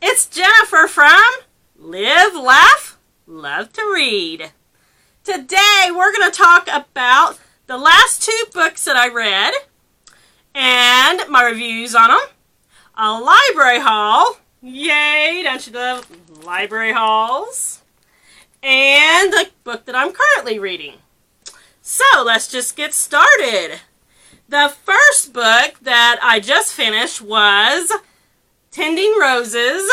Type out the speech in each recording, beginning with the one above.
it's Jennifer from Live, Laugh, Love to Read. Today we're going to talk about the last 2 books that I read and my reviews on them, a library haul, yay, don't you love library hauls, and the book that I'm currently reading. So let's just get started. The first book that I just finished was Tending Roses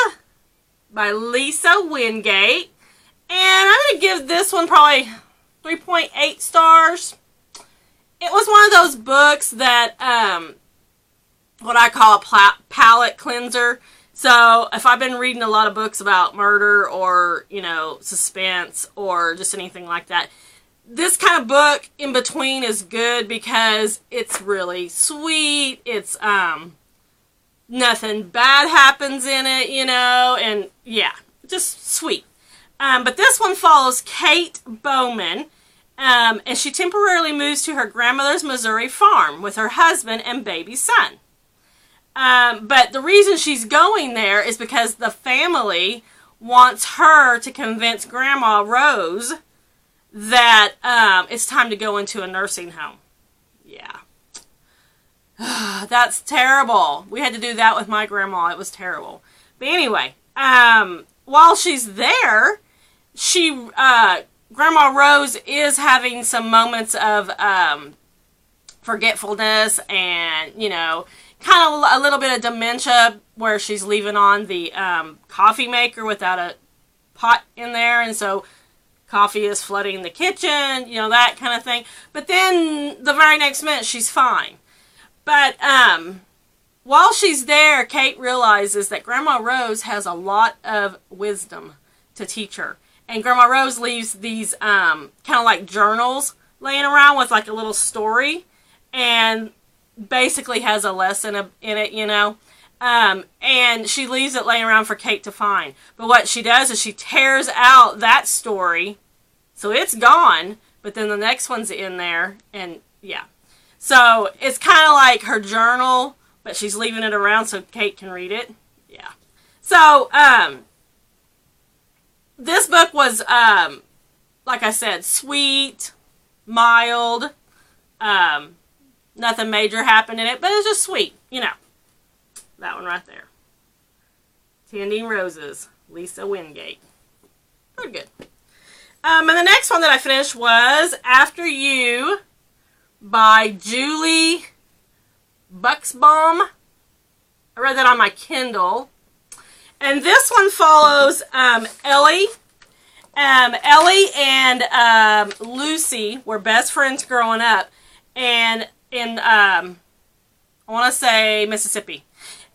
by Lisa Wingate. And I'm going to give this one probably 3.8 stars. It was one of those books that, what I call a palate cleanser. So if I've been reading a lot of books about murder or, suspense or just anything like that, this kind of book in between is good because it's really sweet. It's, nothing bad happens in it, and yeah, just sweet. But this one follows Kate Bowman, and she temporarily moves to her grandmother's Missouri farm with her husband and baby son. But the reason she's going there is because the family wants her to convince Grandma Rose that it's time to go into a nursing home. Yeah. That's terrible. We had to do that with my grandma. It was terrible. But anyway, while she's there, Grandma Rose is having some moments of forgetfulness and, kind of a little bit of dementia where she's leaving on the coffee maker without a pot in there. And so coffee is flooding the kitchen, that kind of thing. But then the very next minute, she's fine. But while she's there, Kate realizes that Grandma Rose has a lot of wisdom to teach her. And Grandma Rose leaves these kind of like journals laying around with like a little story. And basically has a lesson in it, and she leaves it laying around for Kate to find. But what she does is she tears out that story, so it's gone, but then the next one's in there, and yeah. So it's kind of like her journal, but she's leaving it around so Kate can read it. Yeah. So, this book was, like I said, sweet, mild, nothing major happened in it, but it's just sweet, That one right there. Tending Roses, Lisa Wingate. Pretty good. And the next one that I finished was After You by Julie Buxbaum. I read that on my Kindle. And this one follows Ellie. Ellie and Lucy were best friends growing up. And in, I want to say Mississippi.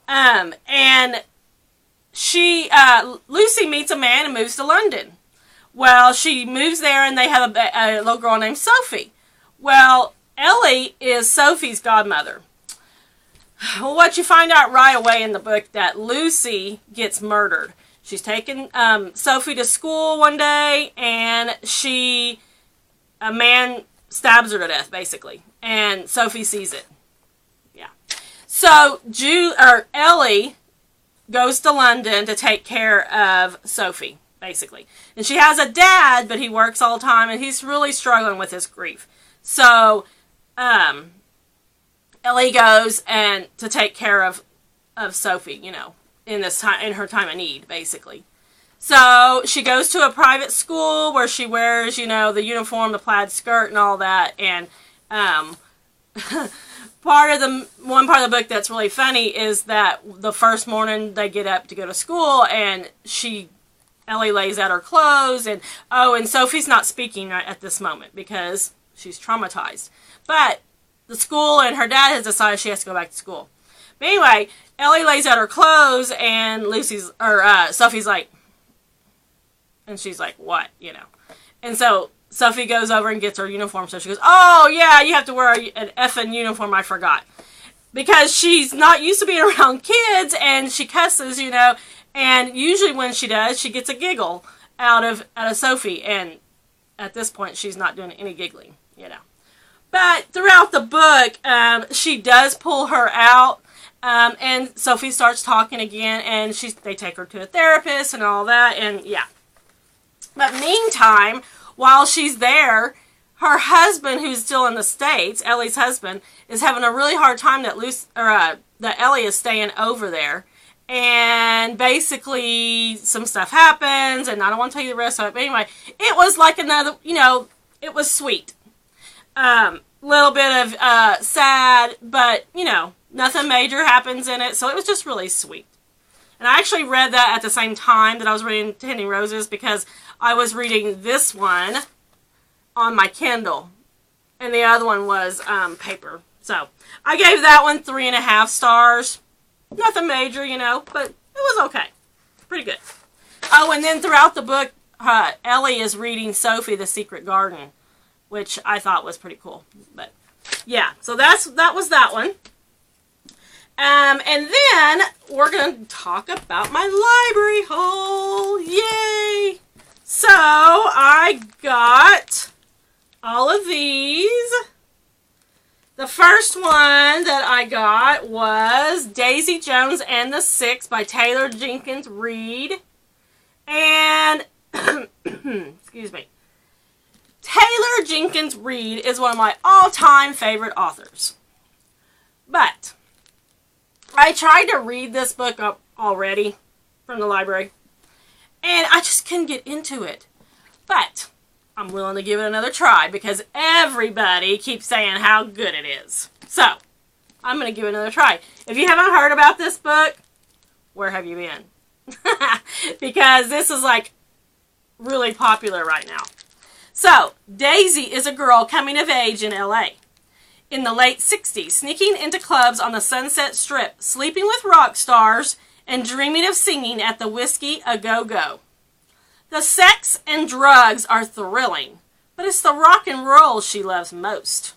And Lucy meets a man and moves to London. Well, she moves there and they have a little girl named Sophie. Well, Ellie is Sophie's godmother. Well, what you find out right away in the book that Lucy gets murdered. She's taken Sophie to school one day and a man stabs her to death, basically. And Sophie sees it. Yeah. So, Ellie goes to London to take care of Sophie, basically. And she has a dad, but he works all the time, and he's really struggling with his grief. So, Ellie goes to take care of Sophie, in her time of need, basically. So, she goes to a private school where she wears, the uniform, the plaid skirt, and all that. And one part of the book that's really funny is that the first morning they get up to go to school, and Ellie lays out her clothes, and Sophie's not speaking right at this moment because she's traumatized. But the school and her dad has decided she has to go back to school. But anyway, Ellie lays out her clothes, and Sophie's like, and she's like, what, And so Sophie goes over and gets her uniform. So she goes, oh, yeah, you have to wear an effing uniform. I forgot. Because she's not used to being around kids, and she cusses, and usually when she does, she gets a giggle out of Sophie. And at this point, she's not doing any giggling, But throughout the book, she does pull her out. And Sophie starts talking again, and they take her to a therapist and all that, and yeah. But meantime, while she's there, her husband, who's still in the States, Ellie's husband, is having a really hard time that Ellie is staying over there. And basically, some stuff happens, and I don't want to tell you the rest of it, but anyway, it was like another, it was sweet. Little bit of sad, but, nothing major happens in it, so it was just really sweet. And I actually read that at the same time that I was reading Tending Roses, because I was reading this one on my Kindle, and the other one was paper. So, I gave that one 3.5 stars. Nothing major, but it was okay. Pretty good. Oh, and then throughout the book, Ellie is reading Sophie The Secret Garden, which I thought was pretty cool. But, yeah, so that was that one. And then we're going to talk about my library haul. Yay! So, I got all of these. The first one that I got was Daisy Jones and the Six by Taylor Jenkins Reid. And, excuse me, Taylor Jenkins Reid is one of my all-time favorite authors. But I tried to read this book up already from the library, and I just couldn't get into it. But I'm willing to give it another try because everybody keeps saying how good it is. So, I'm going to give it another try. If you haven't heard about this book, where have you been? Because this is like really popular right now. So, Daisy is a girl coming of age in LA. In the late 60s, sneaking into clubs on the Sunset Strip, sleeping with rock stars, and dreaming of singing at the Whiskey A Go-Go. The sex and drugs are thrilling, but it's the rock and roll she loves most.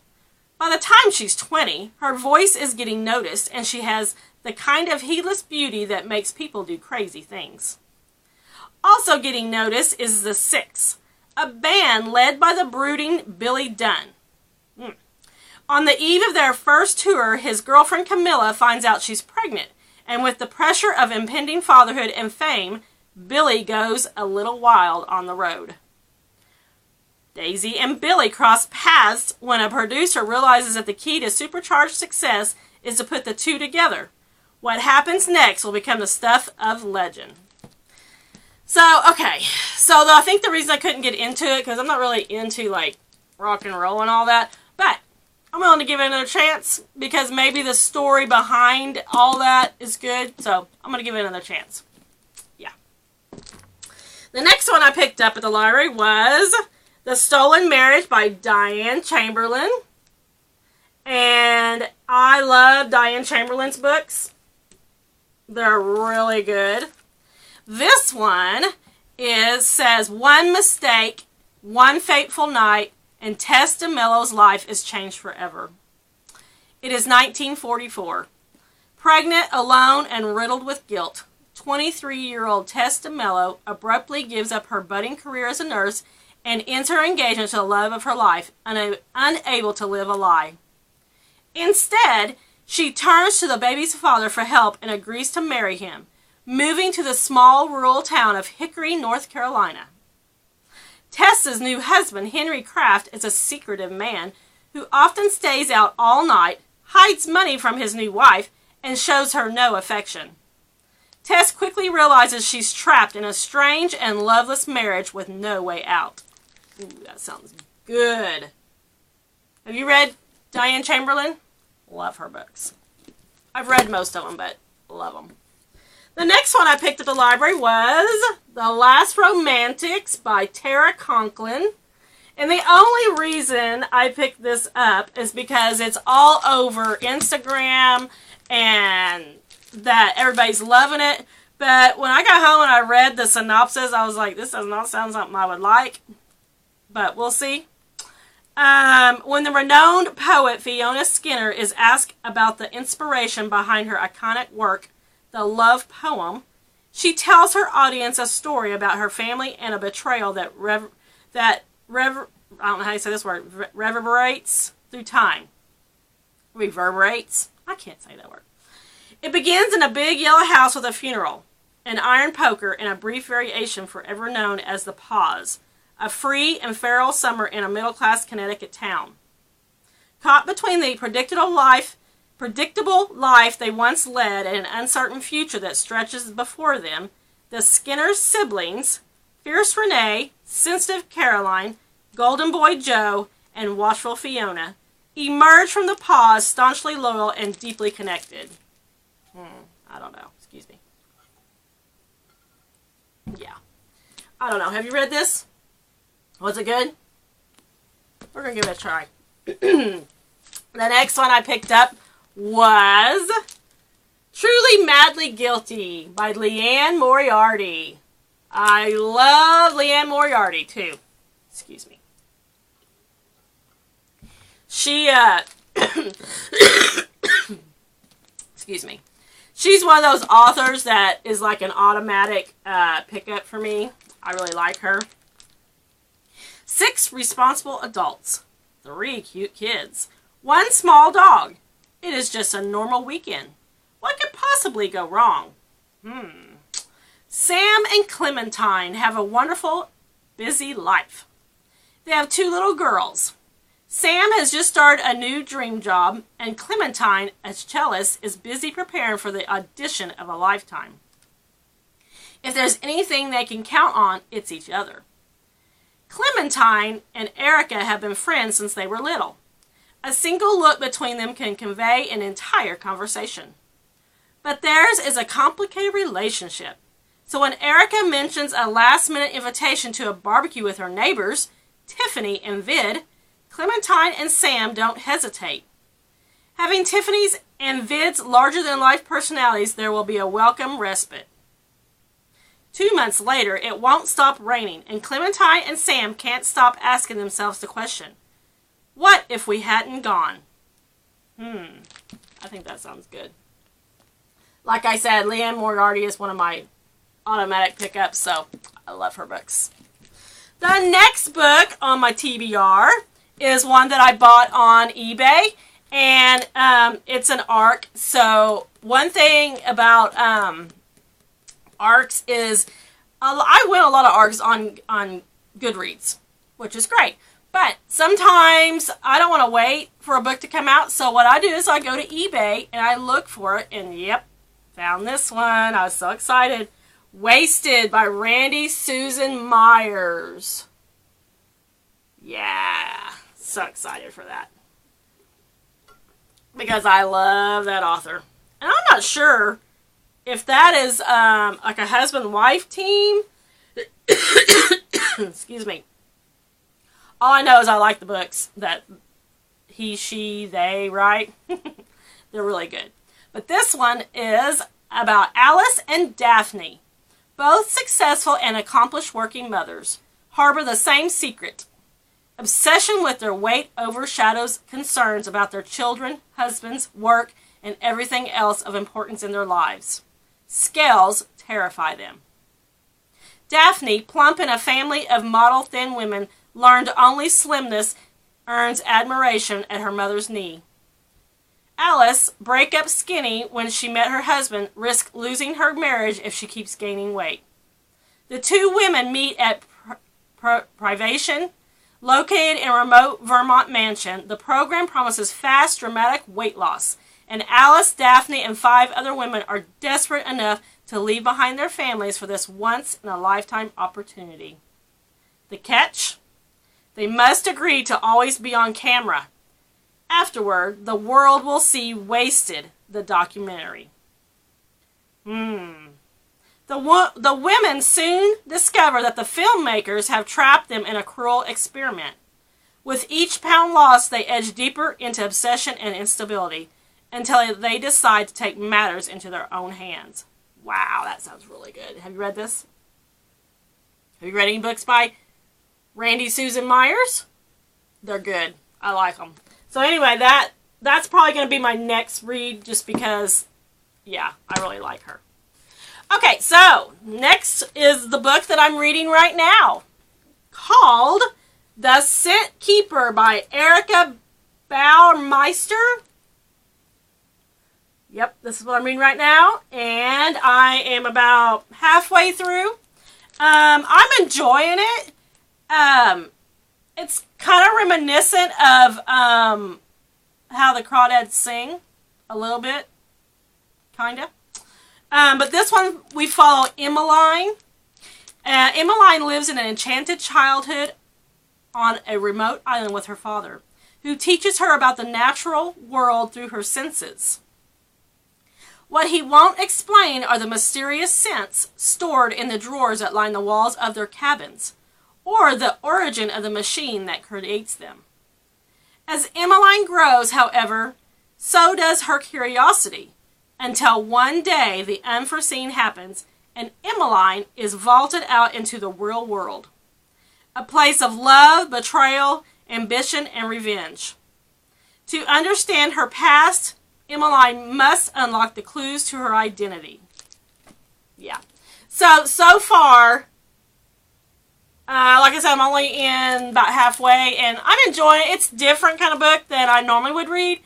By the time she's 20, her voice is getting noticed, and she has the kind of heedless beauty that makes people do crazy things. Also getting noticed is the Six, a band led by the brooding Billy Dunn. On the eve of their first tour, his girlfriend Camilla finds out she's pregnant, and with the pressure of impending fatherhood and fame, Billy goes a little wild on the road. Daisy and Billy cross paths when a producer realizes that the key to supercharged success is to put the two together. What happens next will become the stuff of legend. So, okay. I think the reason I couldn't get into it, because I'm not really into, rock and roll and all that, but I'm willing to give it another chance, because maybe the story behind all that is good, so I'm going to give it another chance. The next one I picked up at the library was The Stolen Marriage by Diane Chamberlain. And I love Diane Chamberlain's books. They're really good. This one says, one mistake, one fateful night, and Tess DeMello's life is changed forever. It is 1944. Pregnant, alone, and riddled with guilt, 23-year-old Tess DeMello abruptly gives up her budding career as a nurse and ends her engagement to the love of her life, unable to live a lie. Instead, she turns to the baby's father for help and agrees to marry him, moving to the small rural town of Hickory, North Carolina. Tess's new husband, Henry Kraft, is a secretive man who often stays out all night, hides money from his new wife, and shows her no affection. Tess quickly realizes she's trapped in a strange and loveless marriage with no way out. Ooh, that sounds good. Have you read Diane Chamberlain? Love her books. I've read most of them, but love them. The next one I picked at the library was The Last Romantics by Tara Conklin. And the only reason I picked this up is because it's all over Instagram and that everybody's loving it. But when I got home and I read the synopsis, I was like, this does not sound something I would like. But we'll see. When the renowned poet Fiona Skinner is asked about the inspiration behind her iconic work, The Love Poem, she tells her audience a story about her family and a betrayal that I don't know how you say this word, reverberates through time. Reverberates? I can't say that word. It begins in a big yellow house with a funeral, an iron poker, and a brief variation forever known as the Pause, a free and feral summer in a middle-class Connecticut town. Caught between the predictable life they once led and an uncertain future that stretches before them, the Skinner siblings, Fierce Renee, Sensitive Caroline, Golden Boy Joe, and Watchful Fiona, emerge from the Pause staunchly loyal and deeply connected. I don't know. Excuse me. Yeah. I don't know. Have you read this? Was it good? We're going to give it a try. The next one I picked up was Truly Madly Guilty by Liane Moriarty. I love Liane Moriarty, too. Excuse me. She, excuse me. She's one of those authors that is like an automatic pickup for me. I really like her. 6 responsible adults. 3 cute kids. 1 small dog. It is just a normal weekend. What could possibly go wrong? Sam and Clementine have a wonderful, busy life. They have 2 little girls. Sam has just started a new dream job, and Clementine, as cellist, is busy preparing for the audition of a lifetime. If there's anything they can count on, it's each other. Clementine and Erica have been friends since they were little. A single look between them can convey an entire conversation. But theirs is a complicated relationship. So when Erica mentions a last-minute invitation to a barbecue with her neighbors, Tiffany and Vid, Clementine and Sam don't hesitate. Having Tiffany's and Vid's larger-than-life personalities, there will be a welcome respite. 2 months later, it won't stop raining, and Clementine and Sam can't stop asking themselves the question, what if we hadn't gone? I think that sounds good. Like I said, Liane Moriarty is one of my automatic pickups, so I love her books. The next book on my TBR is one that I bought on eBay, and it's an ARC. So one thing about ARCs is I win a lot of ARCs on Goodreads, which is great. But sometimes I don't want to wait for a book to come out, so what I do is I go to eBay and I look for it, and yep, found this one. I was so excited. Wasted by Randy Susan Meyers. Yeah, so excited for that. Because I love that author. And I'm not sure if that is like a husband-wife team. Excuse me. All I know is I like the books that he, she, they write. They're really good. But this one is about Alice and Daphne. Both successful and accomplished working mothers harbor the same secret. Obsession with their weight overshadows concerns about their children, husbands, work, and everything else of importance in their lives. Scales terrify them. Daphne, plump in a family of model thin women, learned only slimness earns admiration at her mother's knee. Alice, break up skinny when she met her husband, risked losing her marriage if she keeps gaining weight. The 2 women meet at Privation, located in a remote Vermont mansion. The program promises fast, dramatic weight loss, and Alice, Daphne, and 5 other women are desperate enough to leave behind their families for this once-in-a-lifetime opportunity. The catch? They must agree to always be on camera. Afterward, the world will see Wasted, the documentary. The women soon discover that the filmmakers have trapped them in a cruel experiment. With each pound lost, they edge deeper into obsession and instability until they decide to take matters into their own hands. Wow, that sounds really good. Have you read this? Have you read any books by Randy Susan Meyers? They're good. I like them. So anyway, that's probably going to be my next read just because, yeah, I really like her. Okay, so next is the book that I'm reading right now called The Scent Keeper by Erica Bauermeister. Yep, this is what I'm reading right now, and I am about halfway through. I'm enjoying it. It's kind of reminiscent of how the crawdads sing, a little bit, kind of. But this one, we follow Emmeline. Emmeline lives in an enchanted childhood on a remote island with her father, who teaches her about the natural world through her senses. What he won't explain are the mysterious scents stored in the drawers that line the walls of their cabins, or the origin of the machine that creates them. As Emmeline grows, however, so does her curiosity, until one day the unforeseen happens and Emmeline is vaulted out into the real world, a place of love, betrayal, ambition, and revenge. To understand her past, Emmeline must unlock the clues to her identity. Yeah. So far, like I said, I'm only in about halfway, and I'm enjoying it. It's a different kind of book than I normally would read.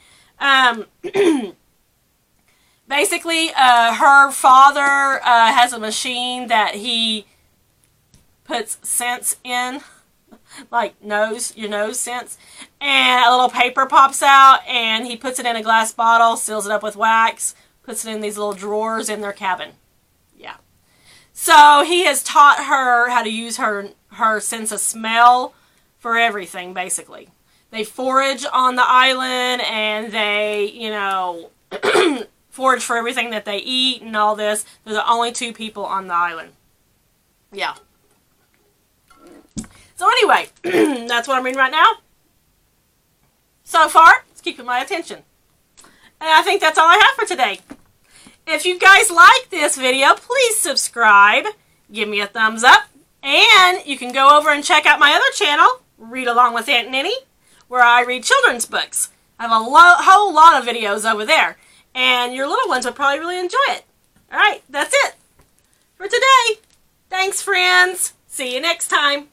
Basically, her father has a machine that he puts scents in, like your nose scents, and a little paper pops out, and he puts it in a glass bottle, seals it up with wax, puts it in these little drawers in their cabin. Yeah. So he has taught her how to use her sense of smell for everything, basically. They forage on the island, and they, forage for everything that they eat and all this. They're the only two people on the island. Yeah. So anyway, that's what I'm reading right now. So far, it's keeping my attention. And I think that's all I have for today. If you guys like this video, please subscribe. Give me a thumbs up. And you can go over and check out my other channel, Read Along with Aunt Ninny, where I read children's books. I have a whole lot of videos over there. And your little ones will probably really enjoy it. Alright, that's it for today. Thanks, friends. See you next time.